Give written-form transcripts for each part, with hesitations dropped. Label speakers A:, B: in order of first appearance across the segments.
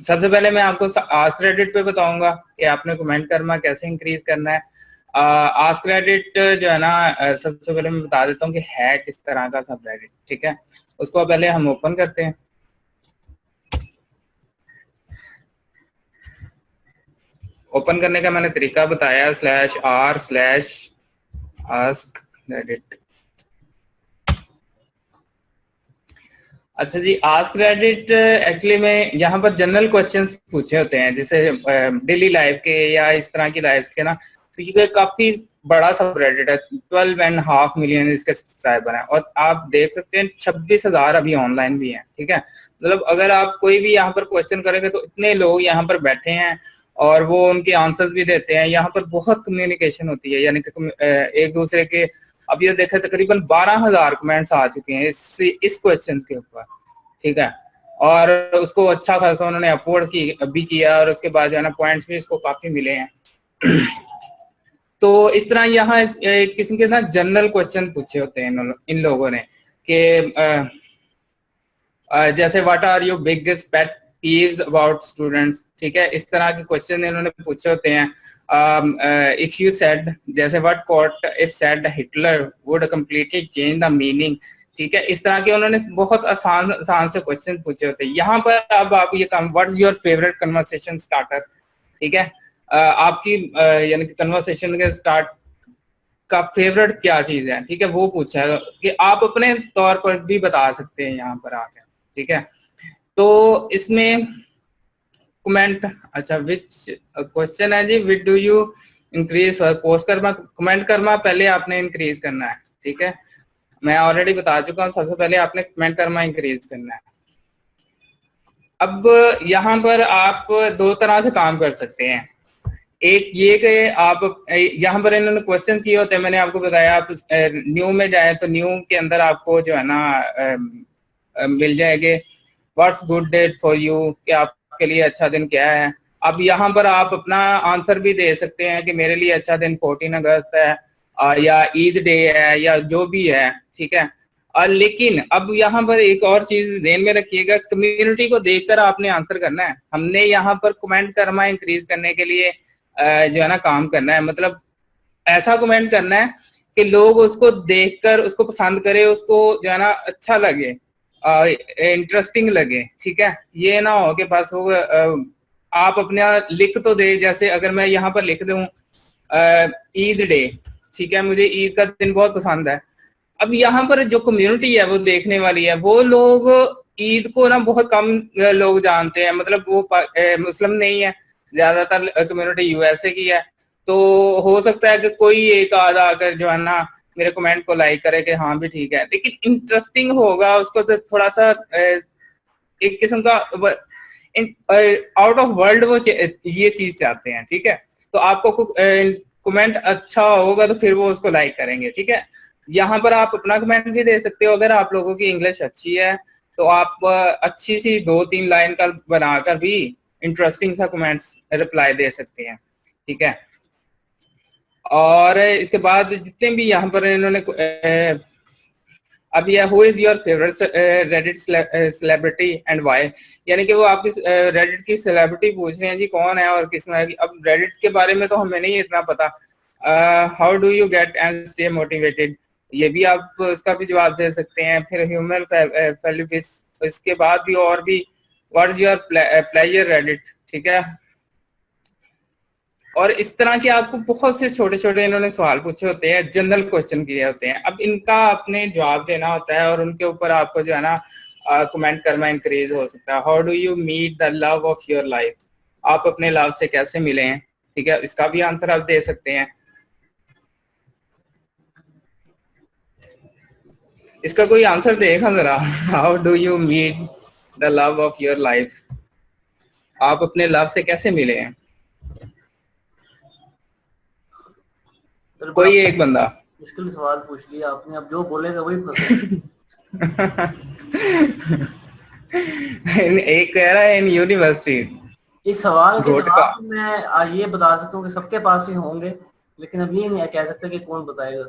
A: सबसे पहले मैं आपको आस्क क्रेडिट पे बताऊंगा कि आपने कमेंट करना कैसे इंक्रीज करना है। आस्क क्रेडिट जो है ना, सबसे पहले मैं बता देता हूँ कि है किस तरह का सब क्रेडिट, ठीक है। उसको पहले हम ओपन करते हैं। ओपन करने का मैंने तरीका बताया, /r/ask क्रेडिट। अच्छा जी, आस्क क्रेडिट एक्चुअली में यहाँ पर जनरल क्वेश्चंस पूछे होते हैं, जैसे डेली लाइफ के या इस तरह की लाइफ के ना। तो ये काफी बड़ा सब क्रेडिट है, 12.5 मिलियन इसके सब्सक्राइबर हैं, और आप देख सकते हैं 26,000 अभी ऑनलाइन भी हैं, ठीक है। मतलब अगर आप कोई भी यहाँ पर क्वेश्चन करेंगे तो इतने लोग यहाँ पर बैठे हैं और वो उनके आंसर्स भी देते हैं। यहाँ पर बहुत कम्युनिकेशन होती है, यानी कि एक दूसरे के, अब ये देखें तकरीबन 12,000 कमेंट्स आ चुके हैं इस क्वेश्चन के ऊपर, ठीक है। और उसको अच्छा खासा उन्होंने अपलोड भी किया, और उसके बाद जो है ना पॉइंट्स भी इसको काफी मिले हैं। तो इस तरह यहाँ किसी के ना जनरल क्वेश्चन पूछे होते हैं इन लोगों ने कि जैसे what are your biggest pet peeves about students, ठीक है। इस तरह के क्वेश्चन इन्होंने पूछे होते हैं। इफ यू सेड, जैसे what quote if said Hitler would completely change the meaning, ठीक है। इस तरह के उन्होंने बहुत आसान आसान से क्वेश्चन पूछे होते हैं। यहाँ पर अब आप ये काम, what's your favourite conversation starter, ठीक है। आपकी यानी कि कन्वर्सेशन के स्टार्ट का फेवरेट क्या चीज है, ठीक है, वो पूछा है कि आप अपने तौर पर भी बता सकते हैं यहाँ पर आके, ठीक है। तो इसमें कमेंट, अच्छा विच क्वेश्चन है जी, which do you increase, post करना, कमेंट करना पहले आपने इंक्रीज करना है, ठीक है। मैं ऑलरेडी बता चुका हूँ, सबसे पहले आपने कमेंट करना इंक्रीज करना है। अब यहाँ पर आप दो तरह से काम कर सकते हैं। एक ये कि आप यहाँ पर इन्होंने क्वेश्चन किए होते हैं, मैंने आपको बताया, आप न्यू में जाए तो न्यू के अंदर आपको जो है ना मिल जाएंगे what's good day for you, कि आपके लिए अच्छा दिन क्या है। अब यहाँ पर आप अपना आंसर भी दे सकते हैं कि मेरे लिए अच्छा दिन 14 अगस्त है, या ईद डे है, या जो भी है, ठीक है। लेकिन अब यहाँ पर एक और चीज ध्यान में रखिएगा, कम्युनिटी को देखकर आपने आंसर करना है। हमने यहाँ पर कमेंट करना इंक्रीज करने के लिए जो है ना काम करना है, मतलब ऐसा कमेंट करना है कि लोग उसको देखकर उसको पसंद करें, उसको जो है ना अच्छा लगे, इंटरेस्टिंग लगे, ठीक है। ये ना हो कि बस वो आप अपना लिख तो दे, जैसे अगर मैं यहाँ पर लिख दूं ईद डे, ठीक है, मुझे ईद का दिन बहुत पसंद है। अब यहाँ पर जो कम्युनिटी है वो देखने वाली है, वो लोग ईद को ना बहुत कम लोग जानते हैं, मतलब वो मुस्लिम नहीं है, ज्यादातर कम्युनिटी यूएसए की है। तो हो सकता है कि कोई एक आधा आकर जो है ना मेरे कमेंट को लाइक करे कि हाँ भी ठीक है, लेकिन इंटरेस्टिंग होगा उसको तो थोड़ा सा एक किस्म का आउट ऑफ वर्ल्ड वो ये चीज चाहते हैं, ठीक है। तो आपको कमेंट अच्छा होगा तो फिर वो उसको लाइक करेंगे, ठीक है। यहाँ पर आप अपना कमेंट भी दे सकते हो, अगर आप लोगों की इंग्लिश अच्छी है तो आप अच्छी सी 2-3 लाइन का बनाकर भी इंटरेस्टिंग सा कमेंट्स रिप्लाई दे सकते हैं, ठीक है। और इसके बाद जितने भी यहाँ पर इन्होंने अब यह who is your favourite Reddit celebrity and why, यानी कि वो आपकी रेडिट की सेलिब्रिटी पूछ रहे हैं जी कौन है और किस तरह की। अब रेडिट के बारे में तो हमें नहीं इतना पता। How do you get and stay motivated, ये भी आप उसका भी जवाब दे सकते हैं। फिर ह्यूमन फैलिबिस, इसके बाद भी और भी what is your pleasure Reddit, ठीक है। और इस तरह के आपको बहुत से छोटे छोटे इन्होंने सवाल पूछे होते हैं, जनरल क्वेश्चन किए होते हैं। अब इनका आपने जवाब देना होता है और उनके ऊपर आपको जो है ना कमेंट करना इंक्रीज हो सकता है। How do you meet the love of your life, आप अपने लव से कैसे मिले हैं, ठीक है, इसका भी आंसर आप दे सकते हैं। इसका कोई आंसर देखा जरा, how do you meet the love of your life, आप अपने लव से कैसे मिले हैं, कोई एक बंदा।
B: मुश्किल सवाल पूछ लिया आपने, अब जो बोलेगा वही फंसेगा।
A: एक कह रहा है इन यूनिवर्सिटी।
B: इस सवाल के जवाब मैं ये बता सकता हूँ कि सबके पास ही होंगे, लेकिन अब ये नहीं कह सकते कि कौन बताएगा।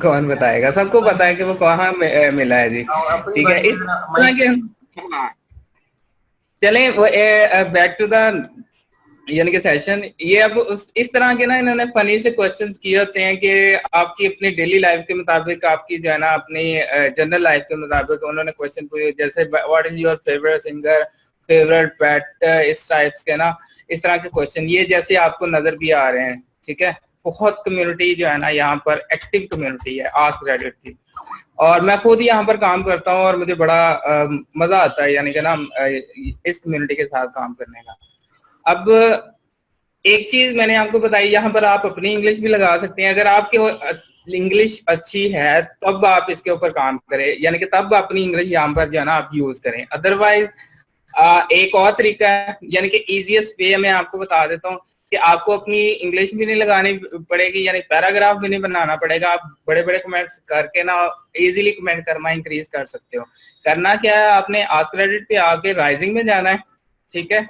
A: कौन बताएगा, सबको पता है कि वो कहाँ मिला है जी, ठीक है। इस तरह के चलें बैक टू द यानी कि सेशन। ये अब इस तरह के ना इन्होंने फनी से क्वेश्चंस किए होते हैं कि आपकी अपनी डेली लाइफ के मुताबिक, आपकी जो है ना अपनी जनरल लाइफ के मुताबिक उन्होंने क्वेश्चन पूछे, जैसे what is your favourite singer, favourite pet, इस टाइप्स के ना, इस तरह के क्वेश्चन ये जैसे आपको नजर भी आ रहे हैं। ठीक है, बहुत कम्युनिटी जो है ना यहाँ पर एक्टिव कम्युनिटी है आस्क रेडिट की, और मैं खुद यहाँ पर काम करता हूँ और मुझे बड़ा मजा आता है यानी कि ना इस कम्युनिटी के साथ काम करने का। अब एक चीज मैंने आपको बताई, यहाँ पर आप अपनी इंग्लिश भी लगा सकते हैं। अगर आपके इंग्लिश अच्छी है तब आप इसके ऊपर काम करें, यानी कि तब अपनी इंग्लिश यहाँ पर जो है ना आप यूज करें। अदरवाइज एक और तरीका है, यानी कि इजीएस्ट वे मैं आपको बता देता हूँ कि आपको अपनी इंग्लिश भी नहीं लगानी पड़ेगी, यानी पैराग्राफ भी नहीं बनाना पड़ेगा। आप बड़े बड़े कमेंट्स करके ना इजीली कमेंट करना इंक्रीज कर सकते हो। करना क्या है, आपने आस्क रेडिट पे आके राइजिंग में जाना है। ठीक है,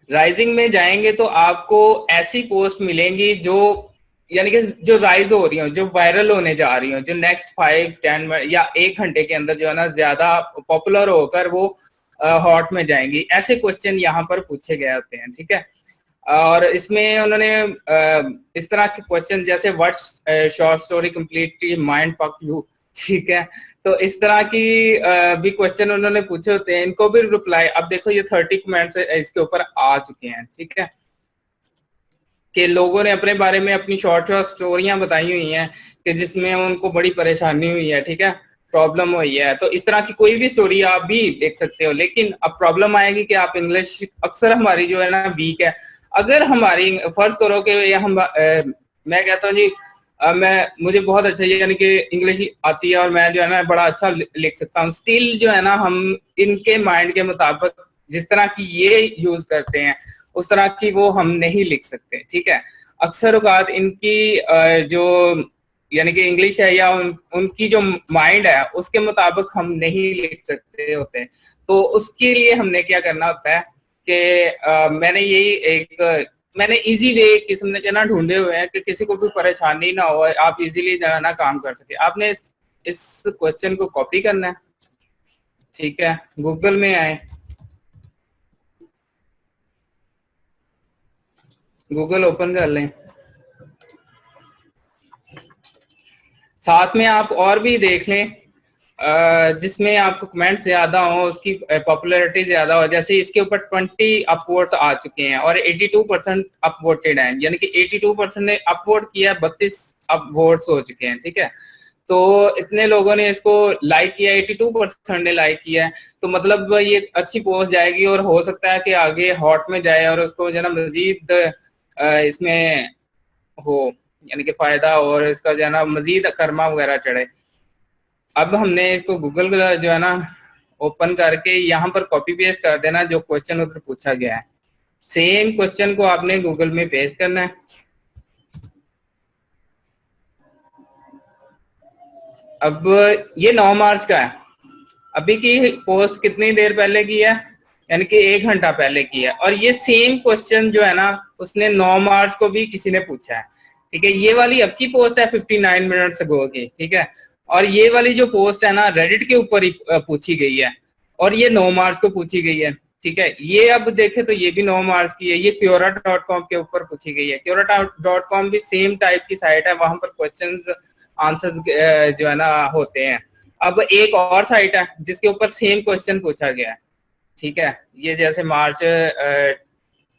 A: राइजिंग में जाएंगे तो आपको ऐसी पोस्ट मिलेंगी जो यानी कि जो राइज हो रही हो, जो वायरल होने जा रही हो, जो नेक्स्ट 5-10 या 1 घंटे के अंदर जो है ना ज्यादा पॉपुलर होकर वो हॉट में जाएंगी। ऐसे क्वेश्चन यहाँ पर पूछे गए होते हैं। ठीक है, और इसमें उन्होंने इस तरह के क्वेश्चन जैसे what short story completely mind fuck you, ठीक है, तो इस तरह की भी क्वेश्चन उन्होंने पूछे होते हैं, इनको भी रिप्लाई। अब देखो ये 30 कमेंट्स इसके ऊपर आ चुके हैं। ठीक है, कि लोगों ने अपने बारे में अपनी शॉर्ट शॉर्ट स्टोरियां बताई हुई हैं कि जिसमें उनको बड़ी परेशानी हुई है। ठीक है, प्रॉब्लम हुई है, तो इस तरह की कोई भी स्टोरी आप भी देख सकते हो। लेकिन अब प्रॉब्लम आएगी कि आप इंग्लिश अक्सर हमारी जो है ना वीक है। अगर हमारी फर्ज करो कि हम मैं कहता हूँ जी मुझे बहुत अच्छा यानी कि इंग्लिश आती है और मैं जो है ना बड़ा अच्छा लिख सकता हूँ, स्टिल जो है ना हम इनके माइंड के मुताबिक जिस तरह की ये यूज करते हैं उस तरह की वो हम नहीं लिख सकते। ठीक है, अक्सर औकात इनकी जो यानी कि इंग्लिश है या उनकी जो माइंड है उसके मुताबिक हम नहीं लिख सकते होते। तो उसके लिए हमने क्या करना होता है कि मैंने इजी वे किस्म के ना ढूंढे हुए हैं कि किसी को भी परेशानी ना हो, आप इजीली जो है ना काम कर सके। आपने इस क्वेश्चन को कॉपी करना है। ठीक है, गूगल में आए, गूगल ओपन कर लें, साथ में आप और भी देख लें जिसमें आपको कमेंट ज्यादा हो, उसकी पॉपुलैरिटी ज्यादा हो। जैसे इसके ऊपर 20 अपवोट्स आ चुके हैं और 82% अपवोटेड हैं, यानी कि 82% ने अपवोट किया, 32 अपवोट्स हो चुके हैं। ठीक है, तो इतने लोगों ने इसको लाइक किया, 82% ने लाइक किया है, तो मतलब ये अच्छी पोस्ट जाएगी और हो सकता है कि आगे हॉट में जाए और उसको जो है ना मजीद इसमें हो यानी कि फायदा और इसका जो है ना मजीद कर्मा वगैरह चढ़े। अब हमने इसको गूगल जो है ना ओपन करके यहाँ पर कॉपी पेस्ट कर देना जो क्वेश्चन उधर पूछा गया है। सेम क्वेश्चन को आपने गूगल में पेस्ट करना है। अब ये 9 मार्च का है, अभी की पोस्ट कितनी देर पहले की है, यानी कि 1 घंटा पहले की है, और ये सेम क्वेश्चन जो है ना उसने 9 मार्च को भी किसी ने पूछा है। ठीक है, ये वाली अब की पोस्ट है 59 मिनट्स अगो की। ठीक है, और ये वाली जो पोस्ट है ना रेडिट के ऊपर ही पूछी गई है और ये 9 मार्च को पूछी गई है। ठीक है, ये अब देखे तो ये भी 9 मार्च की है, ये Quora.com के ऊपर पूछी गई है। Quora.com भी सेम टाइप की साइट है, वहां पर क्वेश्चंस आंसर्स जो है ना होते हैं। अब एक और साइट है जिसके ऊपर सेम क्वेश्चन पूछा गया है। ठीक है, ये जैसे मार्च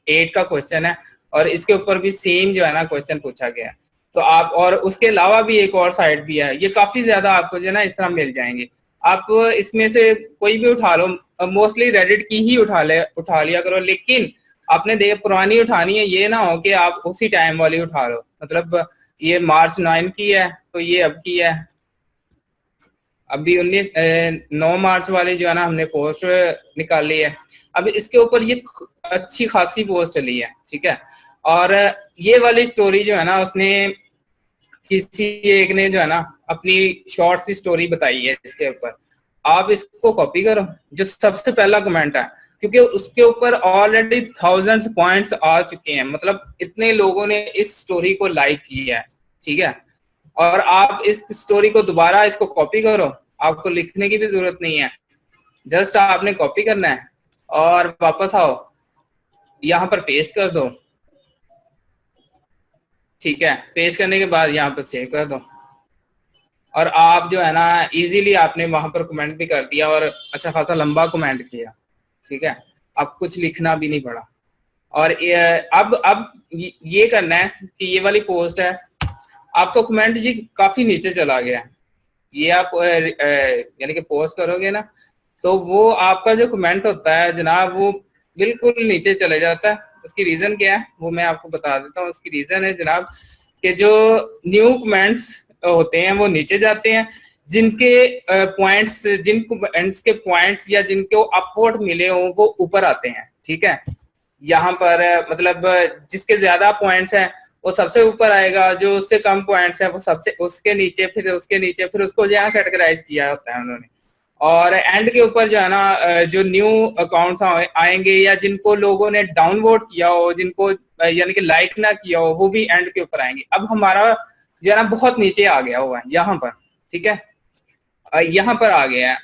A: 8 का क्वेश्चन है और इसके ऊपर भी सेम जो है ना क्वेश्चन पूछा गया है। तो आप, और उसके अलावा भी एक और साइट भी है, ये काफी ज्यादा आपको जो है ना इस तरह मिल जाएंगे। आप इसमें से कोई भी उठा लो, मोस्टली रेडिट की ही उठा लिया करो, लेकिन आपने देख पुरानी उठानी है, ये ना हो कि आप उसी टाइम वाली उठा लो। मतलब ये मार्च 9 की है तो ये अब की है, अभी 9 मार्च वाली जो है ना हमने पोस्ट निकाली है। अब इसके ऊपर ये अच्छी खासी पोस्ट चली है। ठीक है, और ये वाली स्टोरी जो है ना उसने किसी एक ने जो है ना अपनी शॉर्ट सी स्टोरी बताई है इसके ऊपर। आप इसको कॉपी करो जो सबसे पहला कमेंट है, क्योंकि उसके ऊपर ऑलरेडी थाउजेंड्स पॉइंट्स आ चुके हैं, मतलब इतने लोगों ने इस स्टोरी को लाइक किया है। ठीक है, और आप इस स्टोरी को दोबारा इसको कॉपी करो, आपको लिखने की भी जरूरत नहीं है, जस्ट आपने कॉपी करना है और वापस आओ, यहाँ पर पेस्ट कर दो, ठीक है। पेस्ट करने के बाद यहाँ पर सेव कर दो और आप जो है ना इजीली आपने वहां पर कमेंट भी कर दिया और अच्छा खासा लंबा कमेंट किया, ठीक है। अब कुछ लिखना भी नहीं पड़ा। और अब ये करना है कि ये वाली पोस्ट है, आपका कमेंट जी काफी नीचे चला गया है, ये आप यानी कि पोस्ट करोगे ना तो वो आपका जो कमेंट होता है जनाब वो बिल्कुल नीचे चले जाता है। उसकी रीजन क्या है वो मैं आपको बता देता हूँ। उसकी रीजन है जनाब कि जो न्यू कमेंट्स होते हैं वो नीचे जाते हैं, जिनके पॉइंट्स जिन कमेंट्स के पॉइंट्स या जिनको अपवोट मिले हो वो ऊपर आते हैं, ठीक है। यहाँ पर मतलब जिसके ज्यादा पॉइंट्स हैं वो सबसे ऊपर आएगा, जो उससे कम पॉइंट्स है वो सबसे उसके नीचे, फिर उसके नीचे, फिर उसको यहाँ कैटेगराइज किया होता है उन्होंने। और एंड के ऊपर जो है ना जो न्यू अकाउंट्स आएंगे या जिनको लोगों ने डाउनवोट किया हो, जिनको यानी कि लाइक ना किया हो, वो भी एंड के ऊपर आएंगे। अब हमारा जो है ना बहुत नीचे आ गया हुआ है यहाँ पर, ठीक है, यहाँ पर आ गया है।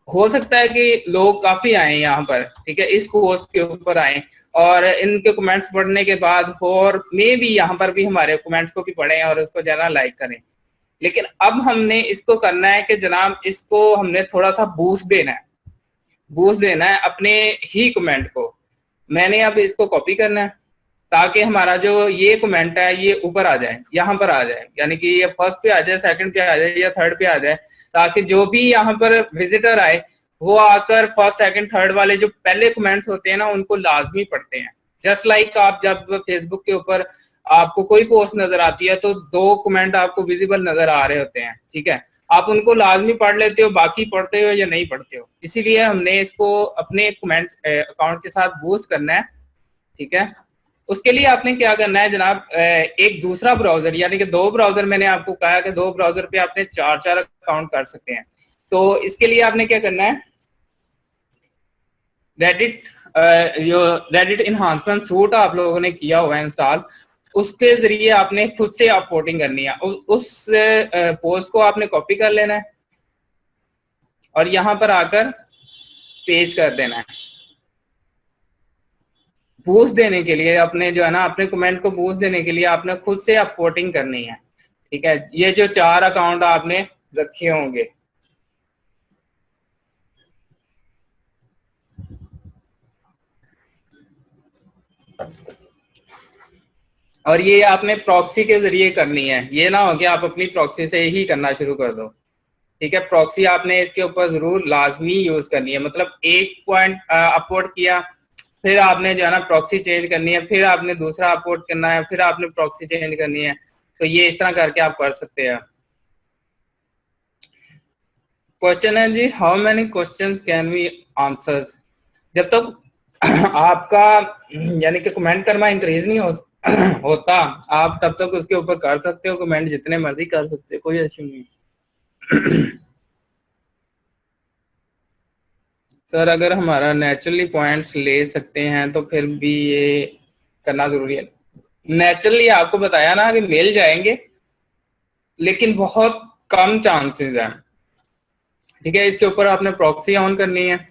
A: हो सकता है कि लोग काफी आए यहाँ पर, ठीक है, इस पोस्ट के ऊपर आए और इनके कमेंट्स पढ़ने के बाद और मे भी यहाँ पर भी हमारे कमेंट्स को भी पढ़ें और उसको ज्यादा लाइक करें। लेकिन अब हमने इसको करना है कि जनाब इसको हमने थोड़ा सा बूस्ट देना है, बूस्ट देना है अपने ही कमेंट को। मैंने अब इसको कॉपी करना है ताकि हमारा जो ये कमेंट है ये ऊपर आ जाए, यहाँ पर आ जाए, यानी कि ये फर्स्ट पे आ जाए, सेकंड पे आ जाए या थर्ड पे आ जाए, ताकि जो भी यहाँ पर विजिटर आए वो आकर फर्स्ट सेकंड थर्ड वाले जो पहले कमेंट्स होते हैं ना उनको लाजमी पढ़ते हैं। जस्ट लाइक आप जब फेसबुक के ऊपर आपको कोई पोस्ट नजर आती है तो 2 कमेंट आपको विजिबल नजर आ रहे होते हैं, ठीक है, आप उनको लाजमी पढ़ लेते हो, बाकी पढ़ते हो या नहीं पढ़ते हो। इसीलिए हमने इसको अपने कमेंट अकाउंट के साथ बूस्ट करना है, ठीक है। उसके लिए आपने क्या करना है जनाब, एक दूसरा ब्राउजर यानी कि 2 ब्राउजर, मैंने आपको कहा कि 2 ब्राउजर पे आपने 4 अकाउंट कर सकते हैं। तो इसके लिए आपने क्या करना है, रेडिट जो रेडिट इनहांसमेंट सूट आप लोगों ने किया हुआ है इंस्टॉल, उसके जरिए आपने खुद से अपलोडिंग करनी है। उस पोस्ट को आपने कॉपी कर लेना है और यहाँ पर आकर पेस्ट कर देना है। बूस्ट देने के लिए अपने जो है ना अपने कमेंट को बूस्ट देने के लिए आपने खुद से अपलोडिंग करनी है, ठीक है। ये जो 4 अकाउंट आपने रखे होंगे, और ये आपने प्रॉक्सी के जरिए करनी है। ये ना हो कि आप अपनी प्रॉक्सी से ही करना शुरू कर दो, ठीक है। प्रॉक्सी आपने इसके ऊपर जरूर लाजमी यूज करनी है। मतलब एक पॉइंट अपलोड किया, फिर आपने जो है ना प्रॉक्सी चेंज करनी है, फिर आपने दूसरा अपलोड करना है, फिर आपने प्रॉक्सी चेंज करनी है। तो ये इस तरह करके आप कर सकते हैं। क्वेश्चन है जी, how many questions can we answer. जब तक आपका यानी कि कमेंट करना इंक्रीज नहीं होता, आप तब तक उसके ऊपर कर सकते हो कमेंट, जितने मर्जी कर सकते हो, कोई इश्यू नहीं। सर अगर हमारा नेचुरली पॉइंट्स ले सकते हैं तो फिर भी ये करना जरूरी है। नेचुरली आपको बताया ना कि मिल जाएंगे, लेकिन बहुत कम चांसेस हैं, ठीक है। इसके ऊपर आपने प्रॉक्सी ऑन करनी है।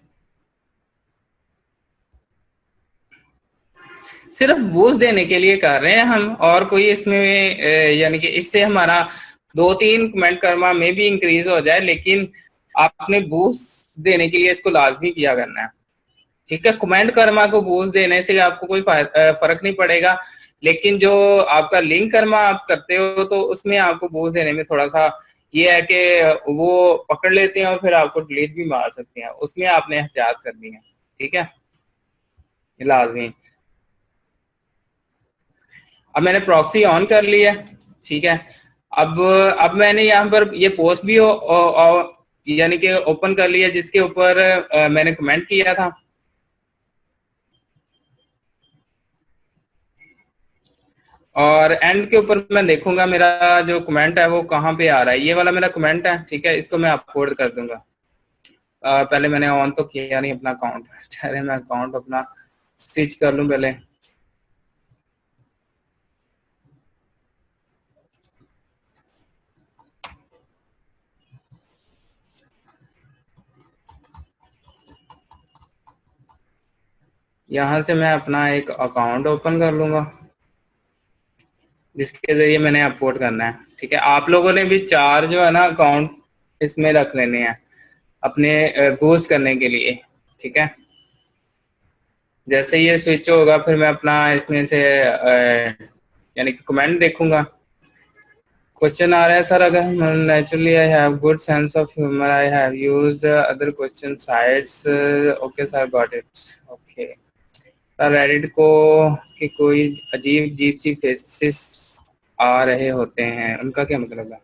A: सिर्फ बूस्ट देने के लिए कर रहे हैं हम, और कोई इसमें यानी कि इससे हमारा 2-3 कमेंट कर्मा में भी इंक्रीज हो जाए, लेकिन आपने बूस्ट देने के लिए इसको लाजमी किया करना है, ठीक है। कमेंट कर्मा को बूस्ट देने से आपको कोई फर्क नहीं पड़ेगा, लेकिन जो आपका लिंक कर्मा आप करते हो तो उसमें आपको बूस्ट देने में थोड़ा सा ये है कि वो पकड़ लेते हैं और फिर आपको डिलीट भी मार सकते हैं, उसमें आपने एहतियात करनी है, ठीक है, लाजमी। अब मैंने प्रॉक्सी ऑन कर लिया, ठीक है। अब मैंने यहाँ पर ये पोस्ट भी यानी कि ओपन कर लिया जिसके ऊपर मैंने कमेंट किया था। और एंड के ऊपर मैं देखूंगा मेरा जो कमेंट है वो कहाँ पे आ रहा है। ये वाला मेरा कमेंट है, ठीक है, इसको मैं अपलोड कर दूंगा। पहले मैंने ऑन तो किया नहीं अपना अकाउंट, चलिए मैं अकाउंट अपना स्विच कर लूं पहले। यहाँ से मैं अपना एक अकाउंट ओपन कर लूंगा जिसके जरिए मैंने अपलोड करना है। ठीक है, आप लोगों ने भी 4 जो है ना अकाउंट इसमें रख लेने हैं अपने बूस्ट करने के लिए। ठीक है, जैसे ये स्विच होगा फिर मैं अपना इसमें से यानी कि कमेंट देखूंगा। क्वेश्चन आ रहा है सर, अगर naturally I have good sense of humour I have used other question sites. Okay sir, got it. Okay sir, Reddit को कि कोई अजीब अजीब सी फेसेस आ रहे होते हैं, उनका क्या मतलब है?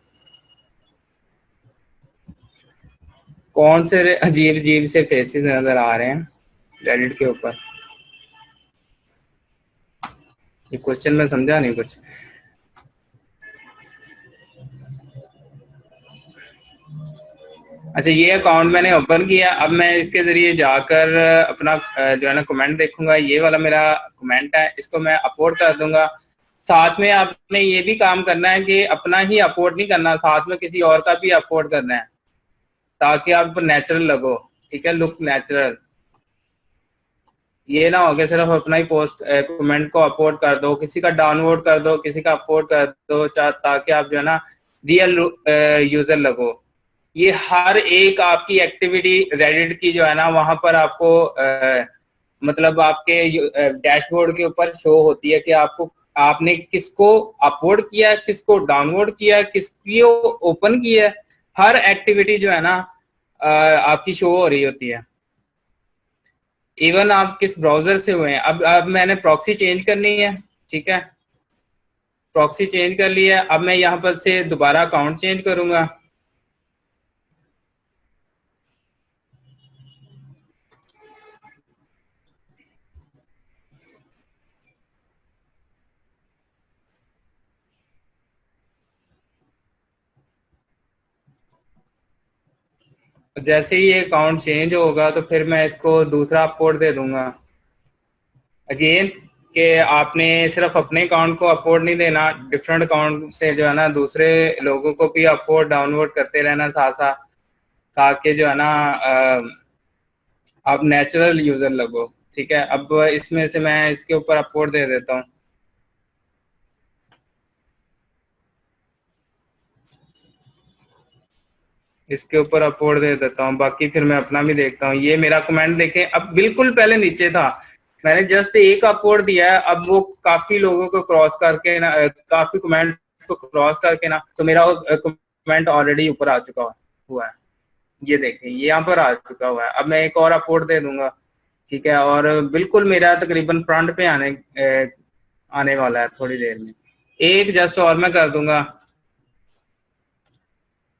A: कौन से अजीब अजीब से फेसेस नजर आ रहे हैं रेडिट के ऊपर? ये क्वेश्चन में समझा नहीं कुछ। अच्छा, ये अकाउंट मैंने ओपन किया, अब मैं इसके जरिए जाकर अपना जो है ना कमेंट देखूंगा। ये वाला मेरा कमेंट है, इसको मैं अपलोड कर दूंगा। साथ में आपने ये भी काम करना है कि अपना ही अपलोड नहीं करना, साथ में किसी और का भी अपलोड करना है ताकि आप नेचुरल लगो। ठीक है, लुक नेचुरल। ये ना हो कि सिर्फ अपना ही पोस्ट कमेंट को अपलोड कर दो, किसी का डाउनलोड कर दो, किसी का अपलोड कर दो, ताकि आप जो है ना रियल यूजर लगो। ये हर एक आपकी एक्टिविटी रेडिट की जो है ना वहां पर आपको मतलब आपके डैशबोर्ड के ऊपर शो होती है कि आपको आपने किसको अपलोड किया, किसको डाउनलोड किया, किसकी ओपन किया। हर एक्टिविटी जो है ना आपकी शो हो रही होती है। इवन आप किस ब्राउजर से हुए हैं। अब मैंने प्रॉक्सी चेंज करनी है। ठीक है, प्रॉक्सी चेंज कर लिया। अब मैं यहाँ पर से दोबारा अकाउंट चेंज करूंगा। जैसे ही ये अकाउंट चेंज होगा तो फिर मैं इसको दूसरा अपलोड दे दूंगा। अगेन कि आपने सिर्फ अपने अकाउंट को अपलोड नहीं देना, डिफरेंट अकाउंट से जो है ना दूसरे लोगों को भी अपलोड डाउनलोड करते रहना साथ साथ, ताकि जो है ना आप नेचुरल यूजर लगो। ठीक है, अब इसमें से मैं इसके ऊपर अपलोड दे देता हूँ। इसके ऊपर अपलोड दे देता हूँ, बाकी फिर मैं अपना भी देखता हूँ। ये मेरा कमेंट देखें, अब बिल्कुल पहले नीचे था, मैंने जस्ट एक अपलोड दिया है, अब वो काफी लोगों को क्रॉस करके ना, काफी कमेंट्स को क्रॉस करके ना, तो मेरा कमेंट ऑलरेडी ऊपर आ चुका हुआ है। ये देखें, ये यहाँ पर आ चुका हुआ है। अब मैं एक और अपलोड दे दूंगा। ठीक है, और बिल्कुल मेरा तकरीबन फ्रंट पे आने वाला है थोड़ी देर में। एक जस्ट और मैं कर दूंगा।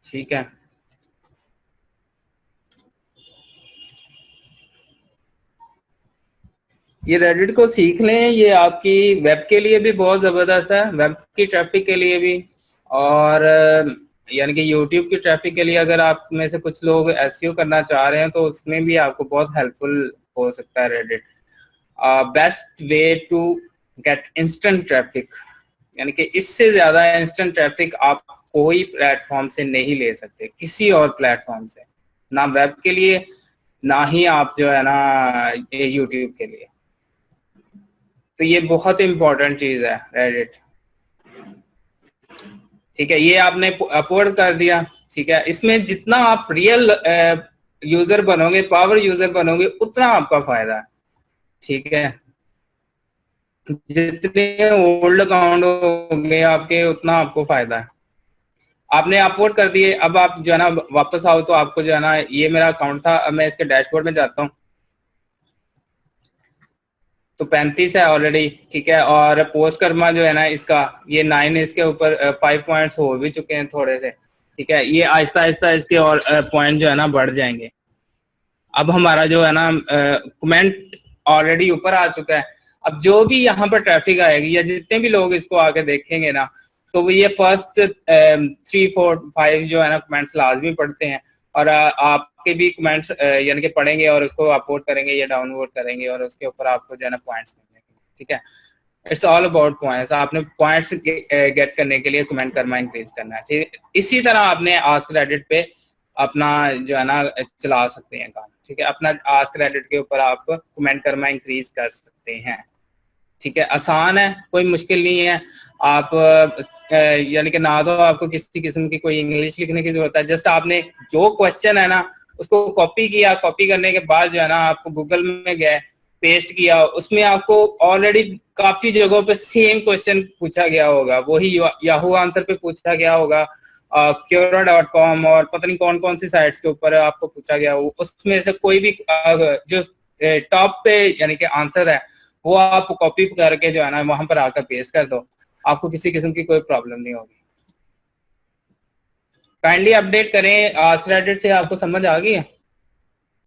A: ठीक है, ये रेडिट को सीख लें, ये आपकी वेब के लिए भी बहुत जबरदस्त है, वेब की ट्रैफिक के लिए भी, और यानी कि यूट्यूब की ट्रैफिक के लिए अगर आप में से कुछ लोग एसईओ करना चाह रहे हैं तो उसमें भी आपको बहुत हेल्पफुल हो सकता है Reddit. Best way to get instant traffic, यानी कि इससे ज्यादा इंस्टेंट ट्रैफिक आप कोई प्लेटफॉर्म से नहीं ले सकते, किसी और प्लेटफॉर्म से, ना वेब के लिए ना ही आप जो है ना यूट्यूब के लिए। तो ये बहुत इंपॉर्टेंट चीज है रेडिट। ठीक है, ये आपने अपलोड कर दिया। ठीक है, इसमें जितना आप रियल यूजर बनोगे, पावर यूजर बनोगे, उतना आपका फायदा है। ठीक है, जितने ओल्ड अकाउंट होंगे आपके उतना आपको फायदा है। आपने अपलोड कर दिए, अब आप जो है ना वापस आओ तो आपको जो है ना, ये मेरा अकाउंट था, अब मैं इसके डैशबोर्ड में जाता हूँ तो 35 है ऑलरेडी। ठीक है, और पोस्ट कर्मा जो है ना इसका ये 9, इसके ऊपर 5 पॉइंट्स हो भी चुके हैं थोड़े से। ठीक है, ये आहिस्ता आहिस्ता इसके और पॉइंट जो है ना बढ़ जाएंगे। अब हमारा जो है ना कमेंट ऑलरेडी ऊपर आ चुका है। अब जो भी यहाँ पर ट्रैफिक आएगी या जितने भी लोग इसको आके देखेंगे ना, तो वो ये फर्स्ट 3, 4, 5 जो है ना कमेंट्स लाजमी पढ़ते हैं, और आपके भी कमेंट्स यानी कि पढ़ेंगे और उसको अपलोड करेंगे या डाउनलोड करेंगे, और उसके ऊपर आपको जो है ना पॉइंट्स मिलेंगे। ठीक है, इट्स ऑल अबाउट पॉइंट्स। आपने पॉइंट्स गेट करने के लिए कमेंट करना इंक्रीज करना है। ठीक है, इसी तरह आपने आस्क रेडिट पे अपना जो है ना चला सकते हैं काम, ठीक है। अपना आस्क क्रेडिट के ऊपर आप कमेंट करना इंक्रीज कर सकते हैं, ठीक है। आसान है, कोई मुश्किल नहीं है। आप यानी कि ना तो आपको किसी किस्म की कोई इंग्लिश लिखने की जरूरत है, जस्ट आपने जो क्वेश्चन है ना उसको कॉपी किया, कॉपी करने के बाद जो है ना आप गूगल में गए, पेस्ट किया, उसमें आपको ऑलरेडी काफी जगहों पे सेम क्वेश्चन पूछा गया होगा, वही याहू आंसर पे पूछा गया होगा, Quora.com और पता नहीं कौन कौन सी साइट्स के ऊपर आपको पूछा गया हो, उसमें से कोई भी जो टॉप पे यानी कि आंसर है वो आप कॉपी करके जो है ना वहां पर आकर पेस्ट कर दो, आपको किसी किस्म की कोई प्रॉब्लम नहीं होगी। काइंडली अपडेट करें, आस्क क्रेडिट से आपको समझ आ गई है?